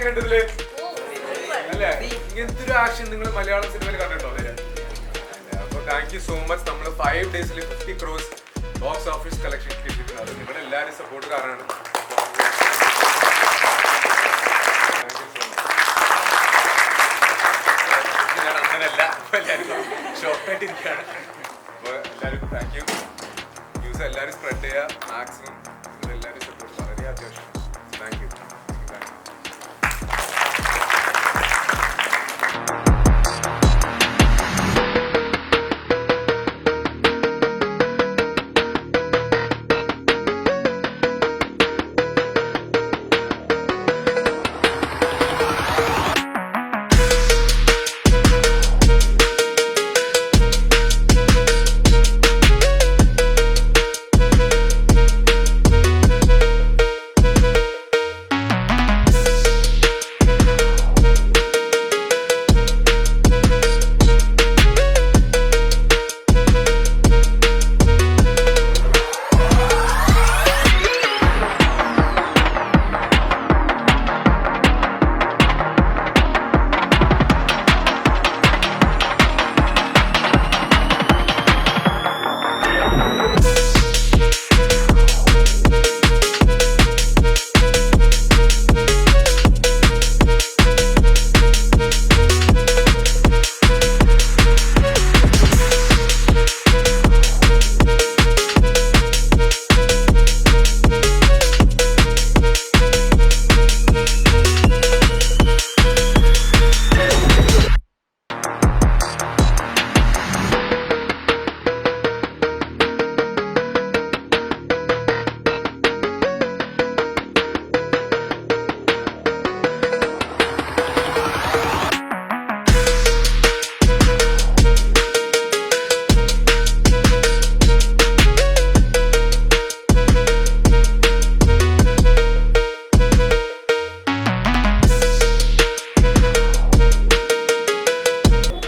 കണ്ടില്ലേ അല്ലേ? ഇങ്ങനത്തെ ഒരു ആക്ഷൻ നിങ്ങൾ മലയാളം സിനിമയിൽ കണ്ടിട്ടോ? അപ്പൊ താങ്ക് യു സോ മച്ച്. നമ്മൾ 5 days 50 crores box office collection കിട്ടിയിട്ടുണ്ട്. അത് നിങ്ങളുടെ എല്ലാവരും സപ്പോർട്ട് കാരണമാണ്. ഞാൻ അങ്ങനല്ല, എല്ലാവരും ഷോക്കായിട്ടിരിക്കുകയാണ്. അപ്പോൾ എല്ലാവർക്കും താങ്ക് യു. ന്യൂസ് എല്ലാവരും സ്പ്രെഡ് ചെയ്യുക. മാക്സിമം നിങ്ങളെല്ലാവരും സപ്പോർട്ട് വളരെ അത്യാവശ്യം. Thank you.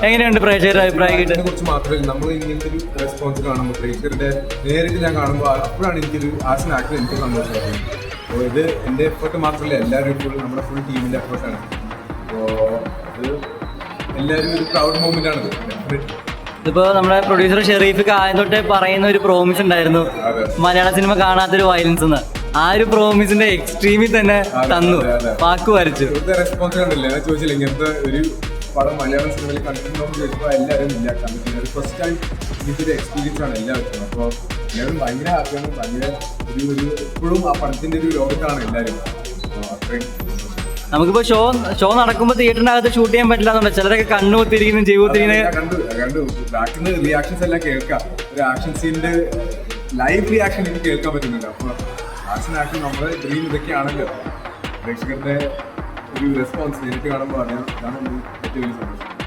എങ്ങനെയുണ്ട് പ്രേക്ഷകരുടെ അഭിപ്രായം? കുറിച്ച് മാത്രമല്ല, നമ്മൾ ഇങ്ങനത്തെ ഒരു റെസ്പോൺസ് കാണുമ്പോൾ പ്രേക്ഷകരുടെ നേരിട്ട് ഞാൻ കാണുമ്പോൾ അപ്പോഴാണ് എനിക്കൊരു ആസിൻ ആക്ടർ എനിക്ക് സന്തോഷമായിരുന്നു. അപ്പോൾ ഇത് എൻ്റെ എഫേർട്ട് മാത്രമല്ല, എല്ലാവരും ഇപ്പോൾ നമ്മുടെ ഫുൾ ടീമിൻ്റെ എഫേർട്ടാണ്. അപ്പോൾ അത് എല്ലാവരും ഒരു പ്രൗഡ് മൊമെൻ്റ് ആണ്. ഇതിപ്പോ നമ്മുടെ പ്രൊഡ്യൂസർ ഷെറീഫ് ആദ്യം തൊട്ടേ പറയുന്ന ഒരു പ്രോമിസ് ഉണ്ടായിരുന്നു, മലയാള സിനിമ കാണാത്തൊരു വയലൻസ് എന്ന്. ആ ഒരു പ്രോമിസിന്റെ എക്സ്ട്രീമിൽ തന്നെ തന്നു, വാക്ക് വരച്ചു. റെസ്പോൺസ് കണ്ടില്ല, ഞാൻ ചോദിച്ചില്ല ഇങ്ങനത്തെ ഒരു പടം മലയാളം സിനിമയിൽ കണ്ടിട്ടുണ്ടോ എന്ന് ചോദിച്ചപ്പോൾ എല്ലാവരും ഇല്ല, കണ്ടിട്ടില്ല. ഒരു ഫസ്റ്റ് ടൈം ഇതൊരു എക്സ്പീരിയൻസ് ആണ് എല്ലാവർക്കും. അപ്പോൾ എല്ലാവരും ഭയങ്കര ഹാപ്പിയാണ്, ഭയങ്കര ഒരു എപ്പോഴും ആ പടത്തിന്റെ ഒരു ലോകത്താണ് എല്ലാവരും. അത്രയും നമുക്കിപ്പോ ഷോ നടക്കുമ്പോൾ തിയേറ്ററിനകത്ത് ഷൂട്ട് ചെയ്യാൻ പറ്റില്ല, ചിലരൊക്കെ കണ്ണുകൊത്തിരിക്കുന്നു, കണ്ടു ബാക്കിന്ന് റിയാക്ഷൻസ് എല്ലാം കേൾക്കാം. ഒരു ആക്ഷൻ സീനിന്റെ ലൈവ് റിയാക്ഷൻ എനിക്ക് കേൾക്കാൻ പറ്റുന്നുണ്ട്. അപ്പോൾ ആക്ഷൻ നമ്മുടെ ഡ്രീം ഇതൊക്കെയാണല്ലോ. പ്രേക്ഷകരുടെ ഒരു റെസ്പോൺസ് നേരിട്ട് കാണുമ്പോൾ അറിയാം, അതാണ് ഏറ്റവും വലിയ സന്തോഷം.